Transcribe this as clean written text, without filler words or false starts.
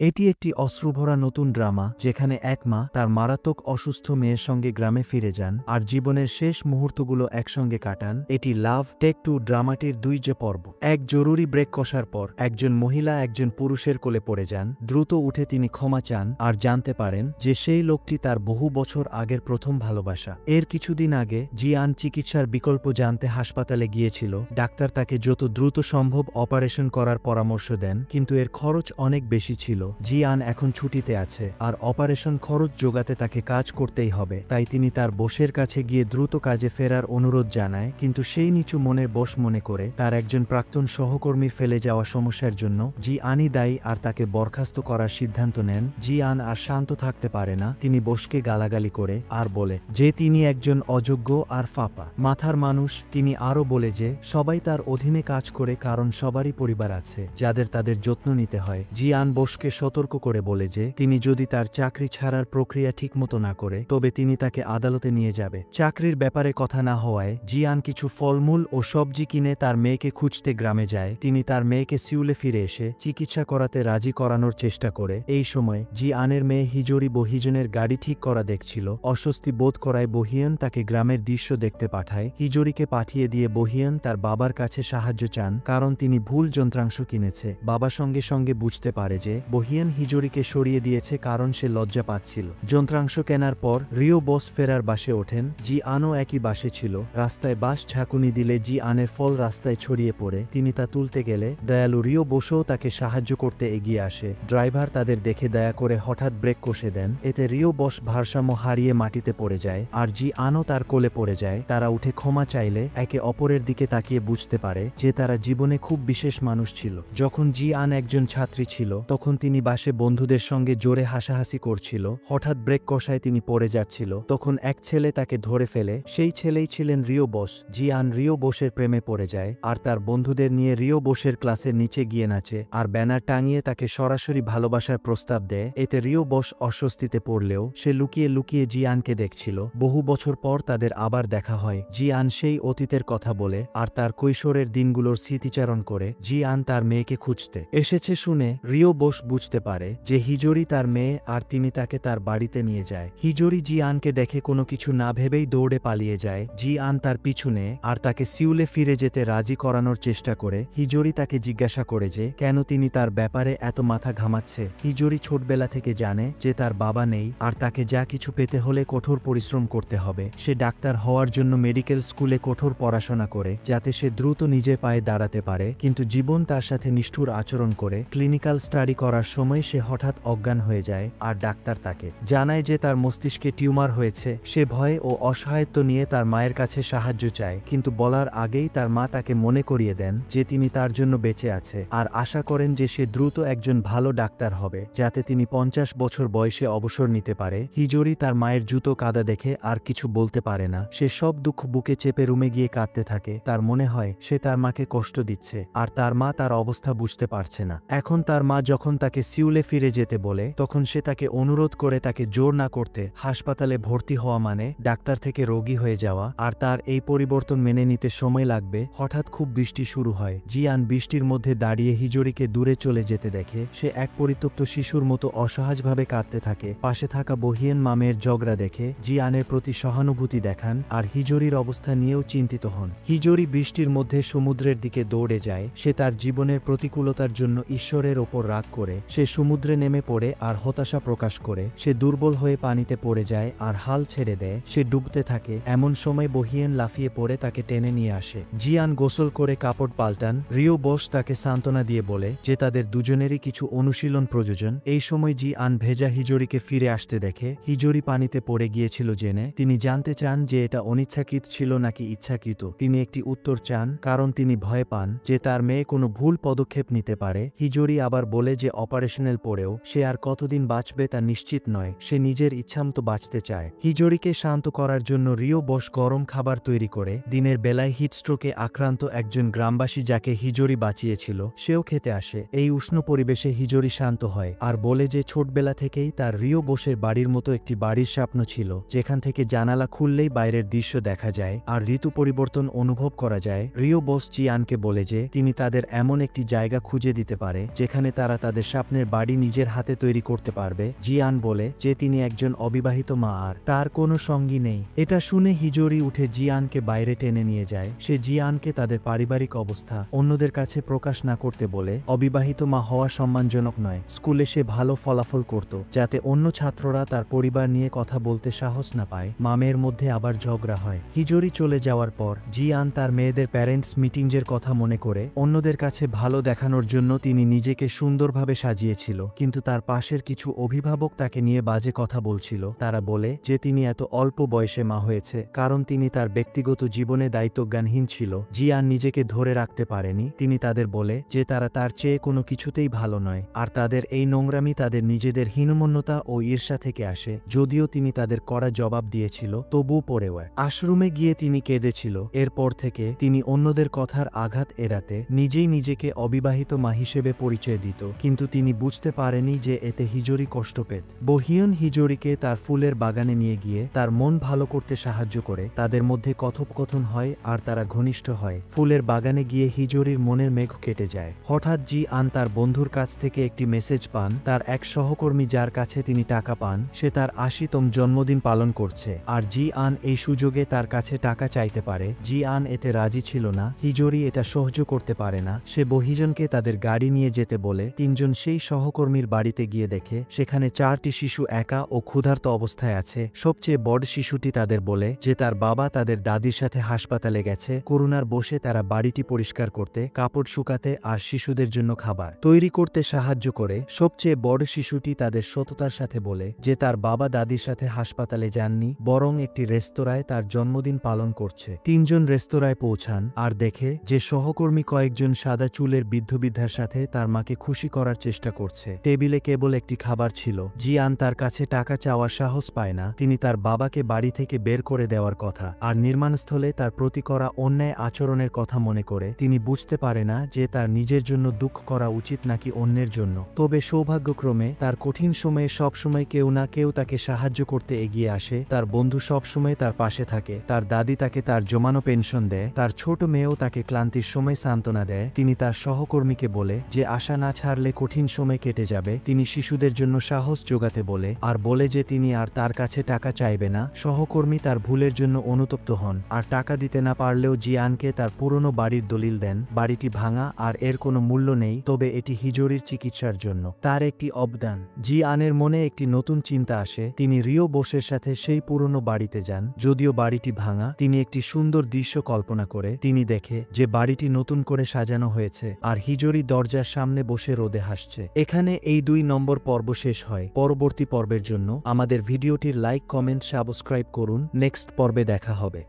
এটি একটি অশ্রুভরা নতুন ড্রামা যেখানে এক মা তার মারাত্মক অসুস্থ মেয়ের সঙ্গে গ্রামে ফিরে যান আর জীবনের শেষ মুহূর্তগুলো একসঙ্গে কাটান। এটি লাভ টেক টু ড্রামাটির দুই যে পর্ব। এক জরুরি ব্রেক কষার পর একজন মহিলা একজন পুরুষের কোলে পড়ে যান। দ্রুত উঠে তিনি ক্ষমা চান আর জানতে পারেন যে সেই লোকটি তার বহু বছর আগের প্রথম ভালোবাসা। এর কিছুদিন আগে জিয়ান চিকিৎসার বিকল্প জানতে হাসপাতালে গিয়েছিল। ডাক্তার তাকে যত দ্রুত সম্ভব অপারেশন করার পরামর্শ দেন, কিন্তু এর খরচ অনেক বেশি ছিল। জিয়ান এখন ছুটিতে আছে আর অপারেশন খরচ জোগাতে তাকে কাজ করতেই হবে। তাই তিনি তার বসের কাছে গিয়ে দ্রুত কাজে ফেরার অনুরোধ জানায়, কিন্তু সেই নিচু মনের বশ মনে করে তার একজন প্রাক্তন সহকর্মী ফেলে যাওয়া সমস্যার জন্য জিয়ানই দায়ী আর তাকে বরখাস্ত করার সিদ্ধান্ত নেন। জিয়ান আর শান্ত থাকতে পারে না। তিনি বসকে গালাগালি করে আর বলে যে তিনি একজন অযোগ্য আর ফাঁপা মাথার মানুষ। তিনি আরও বলে যে সবাই তার অধীনে কাজ করে কারণ সবারই পরিবার আছে যাদের তাদের যত্ন নিতে হয়। জিয়ান বসকে সতর্ক করে বলে যে তিনি যদি তার চাকরি ছাড়ার প্রক্রিয়া ঠিকমতো না করে তবে তিনি তাকে আদালতে নিয়ে যাবে। চাকরির ব্যাপারে কথা না হওয়ায় জিয়ান কিছু ফলমূল ও সবজি কিনে তার মেয়েকে খুঁজতে গ্রামে যায়। তিনি তার মেয়েকে সিউলে ফিরে এসে চিকিৎসা করাতে রাজি করানোর চেষ্টা করে। এই সময় জিয়ানের মেয়ে হিজরি বহিজনের গাড়ি ঠিক করা দেখছিল। অস্বস্তি বোধ করায় বহিয়ন তাকে গ্রামের দৃশ্য দেখতে পাঠায়। হিজরিকে পাঠিয়ে দিয়ে বহিয়ন তার বাবার কাছে সাহায্য চান কারণ তিনি ভুল যন্ত্রাংশ কিনেছে। বাবা সঙ্গে সঙ্গে বুঝতে পারে যে বহিয়ন হিজরিকে সরিয়ে দিয়েছে কারণ সে লজ্জা পাচ্ছিল। যন্ত্রাংশ কেনার পর রিও বস ফেরার বাসে ওঠেন। জিয়ানও একই বাসে ছিল। রাস্তায় বাস ঝাঁকুনি দিলে জিয়ানের ফল রাস্তায় ছড়িয়ে পড়ে। তিনি তা তুলতে গেলে দয়ালু রিও বসও তাকে সাহায্য করতে এগিয়ে আসে। ড্রাইভার তাদের দেখে দয়া করে হঠাৎ ব্রেক কষে দেন। এতে রিও বস ভারসাম্য হারিয়ে মাটিতে পড়ে যায় আর জিয়ানও তার কোলে পড়ে যায়। তারা উঠে ক্ষমা চাইলে একে অপরের দিকে তাকিয়ে বুঝতে পারে যে তারা জীবনে খুব বিশেষ মানুষ ছিল। যখন জিয়ান একজন ছাত্রী ছিল তখন তিনি বাসে বন্ধুদের সঙ্গে জোরে হাসাহাসি করছিল। হঠাৎ ব্রেক কষায় তিনি পড়ে যাচ্ছিল। তখন এক ছেলে তাকে ধরে ফেলে। সেই ছেলেই ছিলেন রিও বস। জিয়ান রিও বসের প্রেমে পড়ে যায় আর তার বন্ধুদের নিয়ে রিও বসের ক্লাসের নিচে গিয়ে নাচে আর ব্যানার টাঙিয়ে তাকে সরাসরি ভালোবাসার প্রস্তাব দেয়। এতে রিও বস অস্বস্তিতে পড়লেও সে লুকিয়ে লুকিয়ে জিয়ানকে দেখছিল। বহু বছর পর তাদের আবার দেখা হয়। জিয়ান সেই অতীতের কথা বলে আর তার কৈশোরের দিনগুলোর স্মৃতিচারণ করে। জিয়ান তার মেয়েকে খুঁজতে এসেছে শুনে রিও বস বুঝতে পারে যে হিজরি তার মেয়ে আর তিনি তাকে তার বাড়িতে নিয়ে যায়। হিজরি জিয়ানকে দেখে কোনো কিছু না ভেবেই দৌড়ে পালিয়ে যায়। জিয়ান তার পিছু নেয় আর তাকে সিউলে ফিরে যেতে রাজি করানোর চেষ্টা করে। হিজরি তাকে জিজ্ঞাসা করে যে কেন তিনি তার ব্যাপারে এত মাথা ঘামাচ্ছে। হিজরি ছোটবেলা থেকে জানে যে তার বাবা নেই আর তাকে যা কিছু পেতে হলে কঠোর পরিশ্রম করতে হবে। সে ডাক্তার হওয়ার জন্য মেডিকেল স্কুলে কঠোর পড়াশোনা করে যাতে সে দ্রুত নিজের পায়ে দাঁড়াতে পারে, কিন্তু জীবন তার সাথে নিষ্ঠুর আচরণ করে। ক্লিনিক্যাল স্টাডি করার সময় সে হঠাৎ অজ্ঞান হয়ে যায় আর ডাক্তার তাকে জানায় যে তার মস্তিষ্কে টিউমার হয়েছে। সে ভয়ে ও অসহায়ত্ব নিয়ে তার মায়ের কাছে সাহায্য চায়, কিন্তু বলার আগেই তার মা তাকে মনে করিয়ে দেন যে তিনি তার জন্য বেঁচে আছে আর আশা করেন যে সে দ্রুত একজন ভালো ডাক্তার হবে যাতে তিনি 50 বছর বয়সে অবসর নিতে পারে। হিজরি তার মায়ের জুতো কাদা দেখে আর কিছু বলতে পারে না। সে সব দুঃখ বুকে চেপে রুমে গিয়ে কাঁদতে থাকে। তার মনে হয় সে তার মাকে কষ্ট দিচ্ছে আর তার মা তার অবস্থা বুঝতে পারছে না। এখন তার মা যখন তাকে সিউলে ফিরে যেতে বলে তখন সে তাকে অনুরোধ করে তাকে জোর না করতে। হাসপাতালে ভর্তি হওয়া মানে ডাক্তার থেকে রোগী হয়ে যাওয়া আর তার এই পরিবর্তন মেনে নিতে সময় লাগবে। হঠাৎ খুব বৃষ্টি শুরু হয়। জিয়ান বৃষ্টির মধ্যে দাঁড়িয়ে হিজরিকে দূরে চলে যেতে দেখে। সে এক পরিত্যক্ত শিশুর মতো অসহায়ভাবে কাঁদতে থাকে। পাশে থাকা বহিয়েন মামের ঝগড়া দেখে জিয়ানের প্রতি সহানুভূতি দেখান আর হিজরির অবস্থা নিয়েও চিন্তিত হন। হিজরি বৃষ্টির মধ্যে সমুদ্রের দিকে দৌড়ে যায়। সে তার জীবনের প্রতিকূলতার জন্য ঈশ্বরের ওপর রাগ করে সে সমুদ্রে নেমে পড়ে আর হতাশা প্রকাশ করে। সে দুর্বল হয়ে পানিতে পড়ে যায় আর হাল ছেড়ে দেয়। সে ডুবতে থাকে। এমন সময় বহিয়েন লাফিয়ে পড়ে তাকে টেনে নিয়ে আসে। জিয়ান গোসল করে কাপড় পাল্টান। রিও বস তাকে সান্ত্বনা দিয়ে বলে যে তাদের দুজনেরই কিছু অনুশীলন প্রয়োজন। এই সময় জিয়ান ভেজা হিজরিকে ফিরে আসতে দেখে। হিজরি পানিতে পড়ে গিয়েছিল জেনে তিনি জানতে চান যে এটা অনিচ্ছাকৃত ছিল নাকি ইচ্ছাকৃত। তিনি একটি উত্তর চান কারণ তিনি ভয় পান যে তার মেয়ে কোনো ভুল পদক্ষেপ নিতে পারে। হিজরি আবার বলে যে অপারেশনের পরেও সে আর কতদিন বাঁচবে তা নিশ্চিত নয়। সে নিজের ইচ্ছামতো বাঁচতে চায়। হিজরিকে শান্ত করার জন্য রিও বস গরম খাবার তৈরি করে। দিনের বেলায় হিটস্ট্রোকে আক্রান্ত একজন গ্রামবাসী যাকে হিজরি বাঁচিয়েছিল সেও খেতে আসে। এই উষ্ণ পরিবেশে হিজরি শান্ত হয় আর বলে যে ছোটবেলা থেকেই তার রিও বসের বাড়ির মতো একটি বাড়ির স্বপ্ন ছিল যেখান থেকে জানালা খুললেই বাইরের দৃশ্য দেখা যায় আর ঋতু পরিবর্তন অনুভব করা যায়। রিও বস জিয়ানকে বলে যে তিনি তাদের এমন একটি জায়গা খুঁজে দিতে পারে যেখানে তারা তাদের স্বপ্ন স্বপ্নের বাড়ি নিজের হাতে তৈরি করতে পারবে। জিয়ান বলে যে তিনি একজন অবিবাহিত মা আর তার কোনো সঙ্গী নেই। এটা শুনে হিজরি উঠে জিয়ানকে বাইরে টেনে নিয়ে যায়। সে জিয়ানকে তাদের পারিবারিক অবস্থা অন্যদের কাছে প্রকাশ না করতে বলে অবিবাহিত মা হওয়া সম্মানজনক নয়। স্কুলে সে ভালো ফলাফল করত যাতে অন্য ছাত্ররা তার পরিবার নিয়ে কথা বলতে সাহস না পায়। মামের মধ্যে আবার ঝগড়া হয়। হিজরি চলে যাওয়ার পর জিয়ান তার মেয়েদের প্যারেন্টস মিটিংয়ের কথা মনে করে অন্যদের কাছে ভালো দেখানোর জন্য তিনি নিজেকে সুন্দরভাবে সাজিয়েছিল, কিন্তু তার পাশের কিছু অভিভাবক তাকে নিয়ে বাজে কথা বলছিল। তারা বলে যে তিনি এত অল্প বয়সে মা হয়েছে কারণ তিনি তার ব্যক্তিগত জীবনে দায়িত্বজ্ঞানহীন ছিল। জিয়ান নিজেকে ধরে রাখতে পারেনি। তিনি তাদের বলে যে তারা তার চেয়ে কোনো কিছুতেই ভালো নয় আর তাদের এই নোংরামি তাদের নিজেদের হীনমন্যতা ও ঈর্ষা থেকে আসে। যদিও তিনি তাদের কড়া জবাব দিয়েছিল তবুও পরেও আশ্রমে গিয়ে তিনি কেঁদেছিল। এরপর থেকে তিনি অন্যদের কথার আঘাত এড়াতে নিজেই নিজেকে অবিবাহিত মা হিসেবে পরিচয় দিত, কিন্তু তিনি বুঝতে পারেনি যে এতে হিজরি কষ্ট পেত। বহিয়ন হিজরিকে তার ফুলের বাগানে নিয়ে গিয়ে তার মন ভালো করতে সাহায্য করে। তাদের মধ্যে কথোপকথন হয় আর তারা ঘনিষ্ঠ হয়। ফুলের বাগানে গিয়ে হিজরির মনের মেঘ কেটে যায়। হঠাৎ জিয়ান তার বন্ধুর কাছ থেকে একটি মেসেজ পান। তার এক সহকর্মী যার কাছে তিনি টাকা পান সে তার ৮০তম জন্মদিন পালন করছে আর জিয়ান এই সুযোগে তার কাছে টাকা চাইতে পারে। জিয়ান এতে রাজি ছিল না। হিজরি এটা সহ্য করতে পারে না। সে বহিজনকে তাদের গাড়ি নিয়ে যেতে বলে। তিনজন সেই সহকর্মীর বাড়িতে গিয়ে দেখে সেখানে ৪টি শিশু একা ও ক্ষুধার্ত অবস্থায় আছে। সবচেয়ে বড় শিশুটি তাদের বলে যে তার বাবা তাদের দাদির সাথে হাসপাতালে গেছে। করুণার বসে তারা বাড়িটি পরিষ্কার করতে, কাপড় শুকাতে আর শিশুদের জন্য খাবার তৈরি করতে সাহায্য করে। সবচেয়ে বড় শিশুটি তাদের সততার সাথে বলে যে তার বাবা দাদির সাথে হাসপাতালে যাননি, বরং একটি রেস্তোরাঁয় তার জন্মদিন পালন করছে। তিনজন রেস্তোরাঁয় পৌঁছান আর দেখে যে সহকর্মী কয়েকজন সাদা চুলের বৃদ্ধবৃদ্ধার সাথে তার মাকে খুশি করার চেষ্টা করছে। টেবিলে কেবল একটি খাবার ছিল। জিয়ান তার কাছে টাকা চাওয়ার সাহস পায় না। তিনি তার বাবাকে বাড়ি থেকে বের করে দেওয়ার কথা আর নির্মাণস্থলে তার প্রতি করা অন্যায় আচরণের কথা মনে করে। তিনি বুঝতে পারে না যে তার নিজের জন্য দুঃখ করা উচিত নাকি অন্যের জন্য। তবে সৌভাগ্যক্রমে তার কঠিন সময়ে সবসময় কেউ না কেউ তাকে সাহায্য করতে এগিয়ে আসে। তার বন্ধু সবসময় তার পাশে থাকে। তার দাদি তাকে তার জমানো পেনশন দেয়। তার ছোট মেয়েও তাকে ক্লান্তির সময় সান্ত্বনা দেয়। তিনি তার সহকর্মীকে বলে যে আশা না ছাড়লে কঠিন সময় কেটে যাবে। তিনি শিশুদের জন্য সাহস জোগাতে বলে আর বলে যে তিনি আর তার কাছে টাকা চাইবে না। সহকর্মী তার ভুলের জন্য অনুতপ্ত হন আর টাকা দিতে না পারলেও জিয়ানকে তার পুরনো বাড়ির দলিল দেন। বাড়িটি ভাঙা আর এর কোনো মূল্য নেই, তবে এটি হিজরির চিকিৎসার জন্য তার একটি অবদান। জিয়ানের মনে একটি নতুন চিন্তা আসে। তিনি রিও বোসের সাথে সেই পুরনো বাড়িতে যান। যদিও বাড়িটি ভাঙা, তিনি একটি সুন্দর দৃশ্য কল্পনা করে। তিনি দেখে যে বাড়িটি নতুন করে সাজানো হয়েছে আর হিজরি দরজার সামনে বসে রোদে হাসছে। এখানে এই ২ নম্বর পর্ব শেষ হয়। পরবর্তী পর্বের জন্য আমাদের ভিডিওটির লাইক, কমেন্ট, সাবস্ক্রাইব করুন। নেক্সট পর্বে দেখা হবে।